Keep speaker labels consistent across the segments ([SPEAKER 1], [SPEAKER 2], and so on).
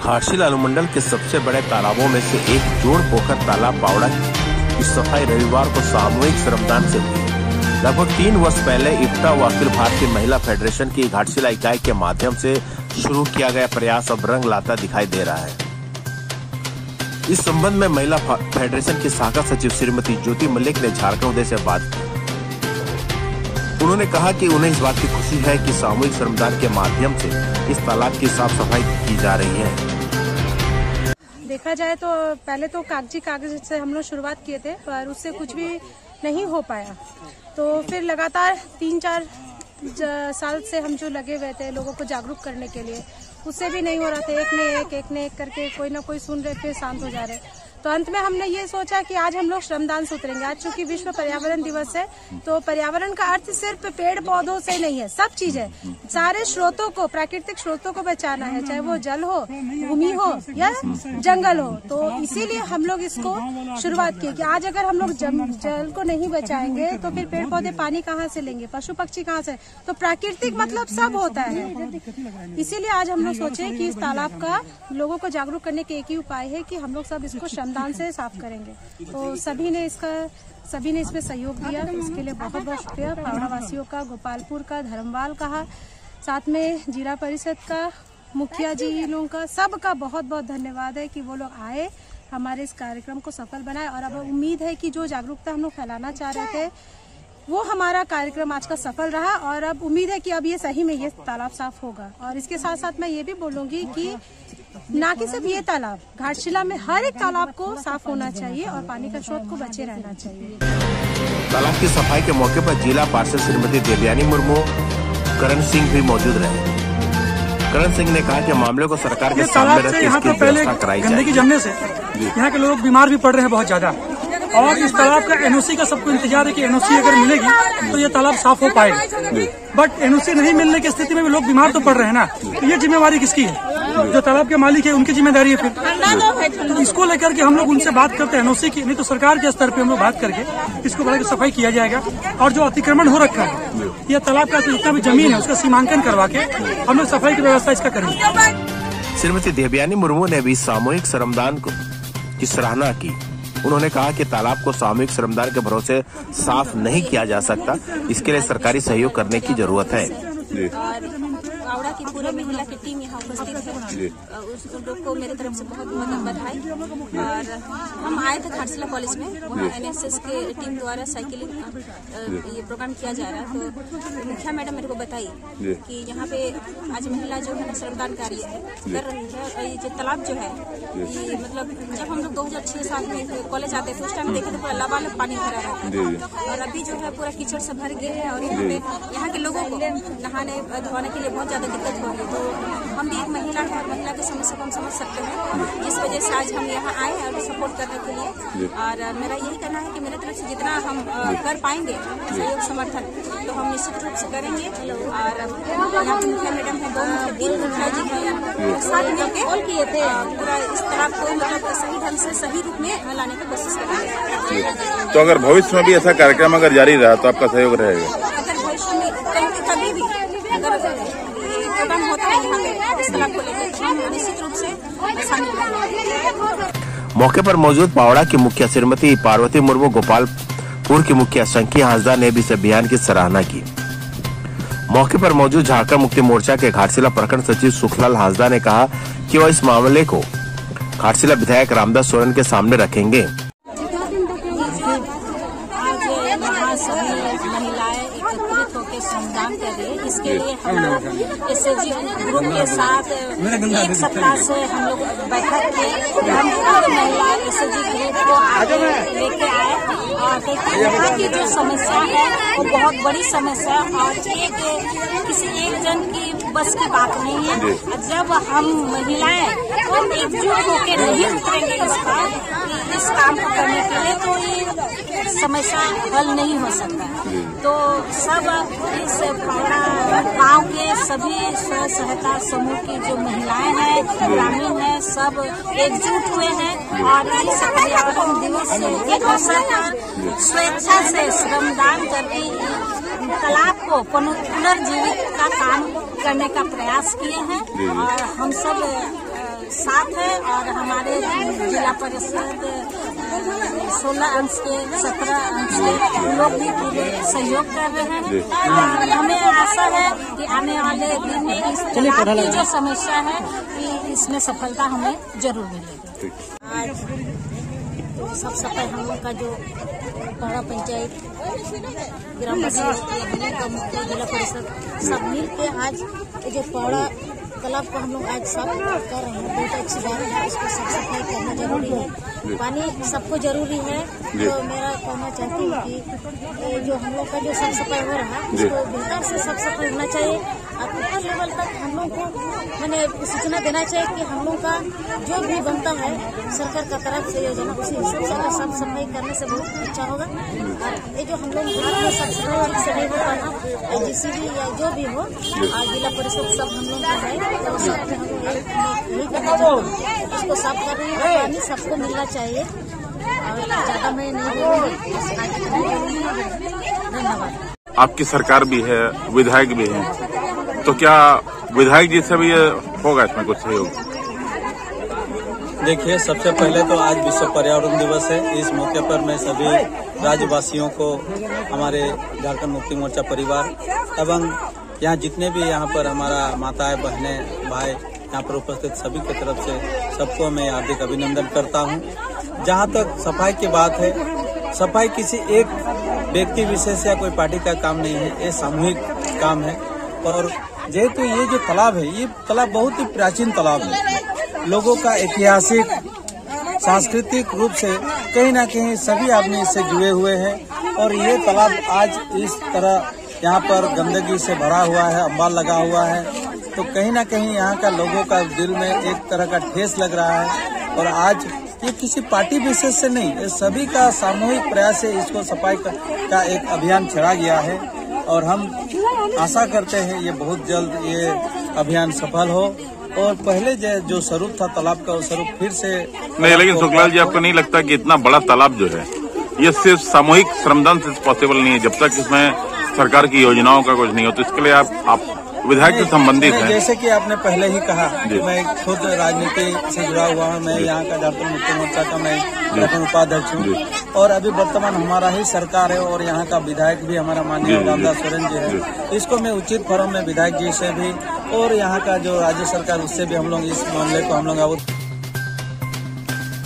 [SPEAKER 1] घाटशिला अनुमंडल के सबसे बड़े तालाबों में से एक जोड़ पोखर तालाब पावड़ा की सफाई रविवार को सामूहिक श्रमदान से हुई। लगभग 3 वर्ष पहले इप्टा व अखिल भारतीय महिला फेडरेशन की घाटशिला इकाई के माध्यम से शुरू किया गया प्रयास अब रंग लाता दिखाई दे रहा है। इस संबंध में महिला फेडरेशन की शाखा सचिव श्रीमती ज्योति मलिक ने झारखंड उदय से बात की। उन्होंने कहा कि उन्हें इस बात की खुशी है कि सामूहिक श्रमदान के माध्यम से इस तालाब की साफ सफाई की जा रही है।
[SPEAKER 2] देखा जाए तो पहले तो कागज से हम लोग शुरुआत किए थे, पर उससे कुछ भी नहीं हो पाया। तो फिर लगातार 3-4 साल से हम जो लगे हुए थे लोगों को जागरूक करने के लिए, उससे भी नहीं हो रहा था। एक ने एक करके कोई ना कोई सुन रहे, फिर शांत हो जा रहे। तो अंत में हमने ये सोचा कि आज हम लोग श्रमदान से उतरेंगे। आज चूंकि विश्व पर्यावरण दिवस है, तो पर्यावरण का अर्थ सिर्फ पेड़ पौधों से नहीं है, सब चीज है। सारे स्रोतों को, प्राकृतिक स्रोतों को बचाना है, चाहे वो जल हो, भूमि हो या जंगल हो। तो इसीलिए हम लोग इसको शुरुआत की कि आज अगर हम लोग जल को नहीं बचाएंगे तो फिर पेड़ पौधे पानी कहाँ से लेंगे, पशु पक्षी कहाँ से। तो प्राकृतिक मतलब सब होता है। इसीलिए आज हम लोग सोचे कि इस तालाब का लोगों को जागरूक करने के एक ही उपाय है कि हम लोग सब इसको श्रमदान से साफ करेंगे। तो सभी ने इसमें सहयोग दिया, इसके लिए बहुत बहुत शुक्रिया। पावड़ा वासियों का, गोपालपुर का, धर्मवाल का, साथ में जिला परिषद का, मुखिया जी लोगों का, सबका बहुत बहुत धन्यवाद है कि वो लोग आए, हमारे इस कार्यक्रम को सफल बनाए। और अब उम्मीद है कि जो जागरूकता हम लोग फैलाना चाह रहे थे वो हमारा कार्यक्रम आज का सफल रहा। और अब उम्मीद है कि अब ये सही में ये तालाब साफ होगा। और इसके साथ साथ मैं ये भी बोलूंगी कि ना कि सिर्फ ये तालाब, घाटशिला में हर एक तालाब को साफ होना चाहिए और पानी का स्रोत को बचे रहना चाहिए।
[SPEAKER 1] तालाब की सफाई के मौके पर जिला पार्षद श्रीमती देवयानी मुर्मू, करण सिंह भी मौजूद रहे। करण सिंह ने कहा कि मामले को सरकार के सामने रख के इसकी व्यवस्था कराई जाए।
[SPEAKER 3] गंदगी जमने से यहाँ के लोग बीमार भी पड़ रहे हैं बहुत ज्यादा। और इस तालाब का एनओसी का सबको इंतजार है कि एनओसी अगर मिलेगी तो ये तालाब साफ हो पाएगा। बट एनओसी नहीं मिलने की स्थिति में भी लोग बीमार तो पड़ रहे हैं ना। तो ये जिम्मेवारी किसकी है? जो तालाब के मालिक है उनकी जिम्मेदारी है। फिर तो इसको लेकर के हम लोग उनसे बात करते हैं एनओसी की, नहीं तो सरकार के स्तर पे हम लोग बात करके इसको बड़ा सफाई किया जाएगा। और जो अतिक्रमण हो रखा है, यह तालाब का जितना भी जमीन है उसका सीमांकन करवा के हम लोग सफाई की व्यवस्था इसका करेंगे।
[SPEAKER 1] श्रीमती देवयानी मुर्मू ने भी सामूहिक श्रमदान की सराहना की। उन्होंने कहा कि तालाब को सामूहिक श्रमदान के भरोसे साफ नहीं किया जा सकता, इसके लिए सरकारी सहयोग करने की जरूरत है।
[SPEAKER 4] पावड़ा की पूरे महिला की टीम यहाँ उपस्थित है, उस लोग को मेरी तरफ से बहुत बहुत बधाई। और हम आए थे घाटशिला कॉलेज में, वहाँ एनएसएस के टीम द्वारा साइकिलिंग ये प्रोग्राम किया जा रहा है। तो मुखिया मैडम मेरे को बताई कि यहाँ पे आज महिला जो है श्रमदान कार्य कर रही है। ये जो तालाब जो है, ये मतलब जब हम लोग 2006 साल में कॉलेज आते थे उस टाइम देखे तो पूरा लबालब पानी भरा रहता था, और अभी जो है पूरा कीचड़ से भर गया है। और यहाँ के लोगों को नहाने धोने के लिए बहुत ज्यादा दिक्कत हो रही है। तो हम भी एक महिला है, महिला की समस्या को हम समझ सकते हैं, जिस वजह से आज हम यहाँ आए और सपोर्ट करने के लिए। और मेरा यही कहना है कि मेरे तरफ से जितना हम कर पाएंगे सहयोग समर्थन तो हम निश्चित रूप से करेंगे। और यहाँ की मुखिया मैडम है, 2 मुखिया जी हैं, साथ मिलकर किए थे पूरा इस तालाब को मतलब सही ढंग से सही रूप में लाने की कोशिश करेंगे।
[SPEAKER 5] तो अगर भविष्य में भी ऐसा कार्यक्रम अगर जारी रहा तो आपका सहयोग रहेगा?
[SPEAKER 4] अगर भविष्य में कभी भी अगर प्रोग्राम होता है यहाँ पे इस तालाब को लेकर निश्चित रूप से शामिल होंगे।
[SPEAKER 1] मौके पर मौजूद पावड़ा की मुखिया श्रीमती पार्वती मुर्मू, गोपालपुर की मुखिया शंकी हांसदा ने भी इस अभियान की सराहना की। मौके पर मौजूद झारखंड मुक्ति मोर्चा के घाटशिला प्रखंड सचिव सुखलाल हांसदा ने कहा कि वह इस मामले को घाटशिला विधायक रामदास सोरेन के सामने रखेंगे।
[SPEAKER 4] श्रमदान कर रही है, इसके लिए हम लोग एसएचजी ग्रुप के साथ 1 सप्ताह से हम लोग बैठक किए। हम महिला एसएचजी ग्रुप को आगे लेके आए और यहाँ की जो समस्या है वो बहुत बड़ी समस्या है और किसी एक जन की बस की बात नहीं है। जब हम महिलाएं हम एकजुट होकर नहीं उतरेंगे इस काम को करने के लिए तो ये समस्या हल नहीं हो सकता। तो सब इस गांव के सभी स्व सहायता समूह की जो महिलाएं हैं, ग्रामीण हैं, सब एकजुट हुए हैं और इस पर्यावरण दिवस के अवसर पर स्वेच्छा से श्रमदान करके तालाब को पुनर्जीवित का काम करने का प्रयास किए हैं और हम सब साथ है। और हमारे जिला परिषद 16 अंश के 17 अंश के लोग भी पूरे सहयोग कर रहे हैं और हमें आशा है कि आने वाले दिन में इस तालाब की जो समस्या है इसमें सफलता हमें जरूर मिलेगी। आज सबसे पहले हम लोग का जो पौड़ा पंचायत ग्राम पंचायत का मुखिया जिला परिषद सब मिल के आज जो पौड़ा तालाब को हम लोग आज साफ कर रहे हैं। बहुत अच्छी बात है, इसको साफ सफाई करना जरूरी है। पानी सबको जरूरी है। तो मेरा कहना चाहती हूँ कि जो हम लोग का जो साफ सफाई हो रहा है इसको बेहतर से साफ सफाई होना चाहिए और ऊपर लेवल तक हम लोग को मैंने सूचना देना चाहिए कि हम लोग का जो भी बनता है सरकार का तरफ से योजना उसी हिसाब से साफ सफाई करने से बहुत अच्छा होगा। और ये जो हम लोग घर में साफ सफाई ठीक से नहीं हो पाना JCB या जो भी हो और जिला परिषद सब हम लोग का है तो सब हम नहीं करना चाहिए। इसको साफ कर रहे हैं, पानी सबको मिलना चाहिए और ज्यादा मैं नहीं बोलूँगी। धन्यवाद।
[SPEAKER 5] आपकी सरकार भी है, विधायक भी है, तो क्या विधायक जी से भी ये होगा इसमें कुछ सहयोग?
[SPEAKER 6] देखिए, सबसे पहले तो आज विश्व पर्यावरण दिवस है। इस मौके पर मैं सभी राज्यवासियों को, हमारे झारखंड मुक्ति मोर्चा परिवार एवं यहाँ जितने भी यहाँ पर हमारा माताएं, बहनें, भाई यहाँ पर उपस्थित सभी की तरफ से सबको मैं हार्दिक अभिनंदन करता हूँ। जहाँ तक सफाई की बात है, सफाई किसी एक व्यक्ति विशेष या कोई पार्टी का काम नहीं है, ये सामूहिक काम है। और जेहेतु ये जो तालाब है, ये तालाब बहुत ही प्राचीन तालाब है। लोगों का ऐतिहासिक, सांस्कृतिक रूप से कहीं ना कहीं सभी आदमी इससे जुड़े हुए हैं और ये तालाब आज इस तरह यहाँ पर गंदगी से भरा हुआ है, अंबार लगा हुआ है, तो कहीं ना कहीं यहाँ का लोगों का दिल में एक तरह का ठेस लग रहा है। और आज ये किसी पार्टी विशेष से नहीं, ये सभी का सामूहिक प्रयास से इसको सफाई का एक अभियान छेड़ा गया है और हम आशा करते हैं ये बहुत जल्द ये अभियान सफल हो और पहले जो स्वरूप था तालाब का, वो स्वरूप फिर से
[SPEAKER 5] नहीं। लेकिन सुखलाल जी, आपको नहीं लगता कि इतना बड़ा तालाब जो है ये सिर्फ सामूहिक श्रमदान से पॉसिबल नहीं है? जब तक इसमें सरकार की योजनाओं का कुछ नहीं हो, तो इसके लिए आप विधायक से संबंधित हैं।
[SPEAKER 6] जैसे कि आपने पहले ही कहा, मैं खुद राजनीति से जुड़ा हुआ हूँ। मैं यहाँ का झारखंड मुक्ति मोर्चा का मैं उपाध्यक्ष हूँ और अभी वर्तमान हमारा ही सरकार है और यहाँ का विधायक भी हमारा माननीय रामदास सोरेन जी है। इसको मैं उचित फोरम में विधायक जी से भी और यहाँ का जो राज्य सरकार उससे भी हम लोग इस मामले को हम लोग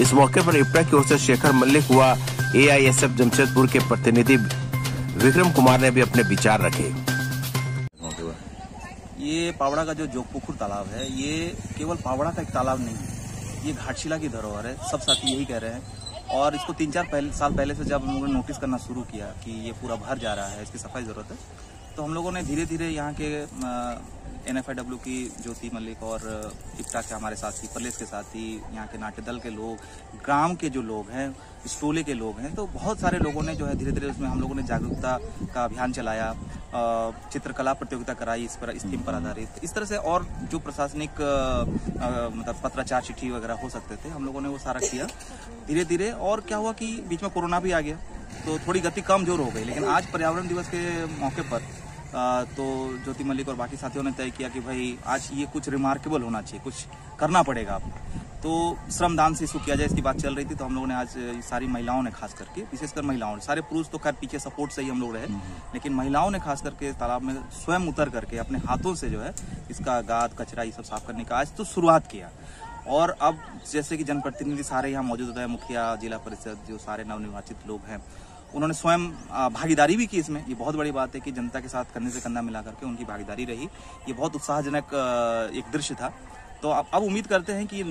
[SPEAKER 1] इस मौके पर इप्टा की ओर से शेखर मल्लिक हुआ AISF जमशेदपुर के प्रतिनिधि विक्रम कुमार ने भी अपने विचार रखे।
[SPEAKER 7] ये पावड़ा का जो जोगपुखुर तालाब है, ये केवल पावड़ा का एक तालाब नहीं है, ये घाटशिला की धरोहर है। सब साथी यही कह रहे हैं और इसको 3-4 साल पहले से जब हम लोगों ने नोटिस करना शुरू किया कि ये पूरा भर जा रहा है, इसकी सफाई जरूरत है, तो हम लोगों ने धीरे धीरे यहाँ के NFIW की ज्योति मल्लिक और इप्टा के हमारे साथी, प्रलेस के साथी, यहाँ के नाट्य दल के लोग, ग्राम के जो लोग हैं, इस टोले के लोग हैं, तो बहुत सारे लोगों ने जो है धीरे धीरे उसमें हम लोगों ने जागरूकता का अभियान चलाया, चित्रकला प्रतियोगिता कराई इस थीम पर आधारित। इस तरह से और जो प्रशासनिक मतलब पत्राचार, चिट्ठी वगैरह हो सकते थे, हम लोगों ने वो सारा किया धीरे धीरे। और क्या हुआ कि बीच में कोरोना भी आ गया तो थोड़ी गति कम जोर हो गई। लेकिन आज पर्यावरण दिवस के मौके पर तो ज्योति मल्लिक और बाकी साथियों ने तय किया कि भाई आज ये कुछ रिमार्केबल होना चाहिए, कुछ करना पड़ेगा आपको, तो श्रमदान से इसको किया जाए। इसकी बात चल रही थी तो हम लोगों ने आज सारी महिलाओं ने, खास करके विशेषकर महिलाओं ने, सारे पुरुष तो खैर पीछे सपोर्ट से ही हम लोग रहे, लेकिन महिलाओं ने खास करके तालाब में स्वयं उतर करके अपने हाथों से जो है इसका गाद, कचरा ये सब साफ करने का आज तो शुरुआत किया। और अब जैसे कि जनप्रतिनिधि सारे यहाँ मौजूद है, मुखिया, जिला परिषद, जो सारे नवनिर्वाचित लोग हैं, उन्होंने स्वयं भागीदारी भी की इसमें। ये बहुत बड़ी बात है कि जनता के साथ कंधे से कंधा मिला करके उनकी भागीदारी रही। ये बहुत उत्साहजनक एक दृश्य था। तो अब उम्मीद करते हैं कि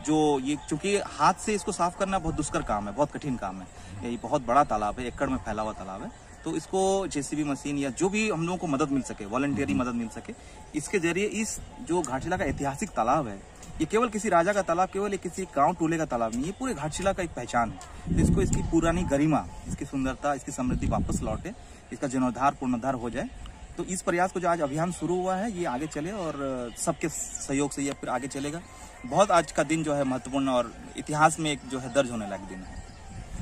[SPEAKER 7] जो ये, चूंकि हाथ से इसको साफ करना बहुत दुष्कर काम है, बहुत कठिन काम है, ये बहुत बड़ा तालाब है, एकड़ में फैला हुआ तालाब है, तो इसको JCB मशीन या जो भी हम लोगों को मदद मिल सके, वॉलंटियरी मदद मिल सके, इसके जरिए इस जो घाटशिला का ऐतिहासिक तालाब है ये केवल किसी राजा का तालाब, केवल किसी गांव टोले का तालाब नहीं, ये पूरे घाटशिला का एक पहचान है। इसको इसकी पुरानी गरिमा, इसकी सुंदरता, इसकी समृद्धि वापस लौटे, इसका जीर्णोद्धार पूर्णोद्धार हो जाए। तो इस प्रयास को जो आज अभियान शुरू हुआ है ये आगे चले और सबके सहयोग से ये फिर आगे चलेगा। बहुत आज का दिन जो है महत्वपूर्ण और इतिहास में एक जो है दर्ज होने लायक दिन है।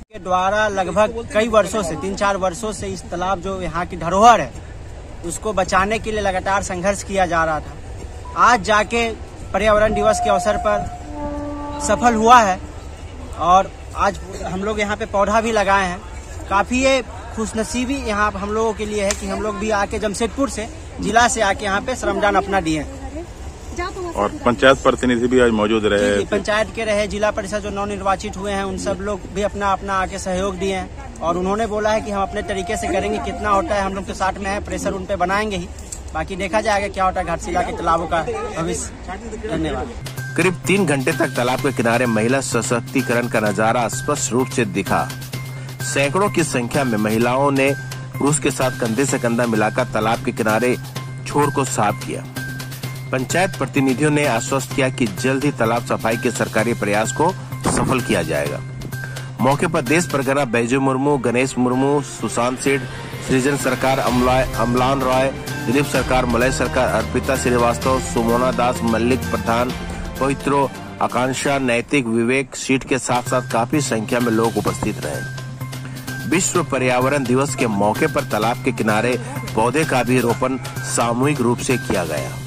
[SPEAKER 8] के द्वारा लगभग कई वर्षों से 3-4 वर्षों से इस तालाब जो यहाँ की धरोहर है उसको बचाने के लिए लगातार संघर्ष किया जा रहा था। आज जाके पर्यावरण दिवस के अवसर पर सफल हुआ है और आज हम लोग यहाँ पे पौधा भी लगाए हैं। काफी ये खुशनसीबी यहाँ हम लोगों के लिए है कि हम लोग भी आके जमशेदपुर से जिला से आके यहाँ पे श्रमदान अपना दिए।
[SPEAKER 5] और पंचायत प्रतिनिधि भी आज मौजूद रहे,
[SPEAKER 8] पंचायत के रहे, जिला परिषद जो नवनिर्वाचित हुए हैं उन सब लोग भी अपना अपना आके सहयोग दिए हैं और उन्होंने बोला है कि हम अपने तरीके से करेंगे, कितना होता है हम लोग के साथ में है, प्रेशर उन पे बनाएंगे ही, बाकी देखा जाएगा क्या होता है घाटशिला के तालाबों का भविष्य। धन्यवाद।
[SPEAKER 1] करीब 3 घंटे तक तालाब के किनारे महिला सशक्तिकरण का नजारा स्पष्ट रूप से दिखा। सैकड़ों की संख्या में महिलाओं ने पुरुष के साथ कंधे से कंधा मिलाकर तालाब के किनारे छोर को साफ किया। पंचायत प्रतिनिधियों ने आश्वस्त किया कि जल्द ही तालाब सफाई के सरकारी प्रयास को सफल किया जाएगा। मौके पर देश परगना बैजू मुर्मू, गणेश मुर्मू, सुशांत सेठ, सृजन सरकार, अमलान रॉय, दिलीप सरकार, मलय सरकार, अर्पिता श्रीवास्तव, सुमोना दास, मल्लिक प्रधान, पवित्रो, आकांक्षा, नैतिक, विवेक सीट के साथ साथ काफी संख्या में लोग उपस्थित रहे। विश्व पर्यावरण दिवस के मौके पर तालाब के किनारे पौधे का भी रोपण सामूहिक रूप से किया गया।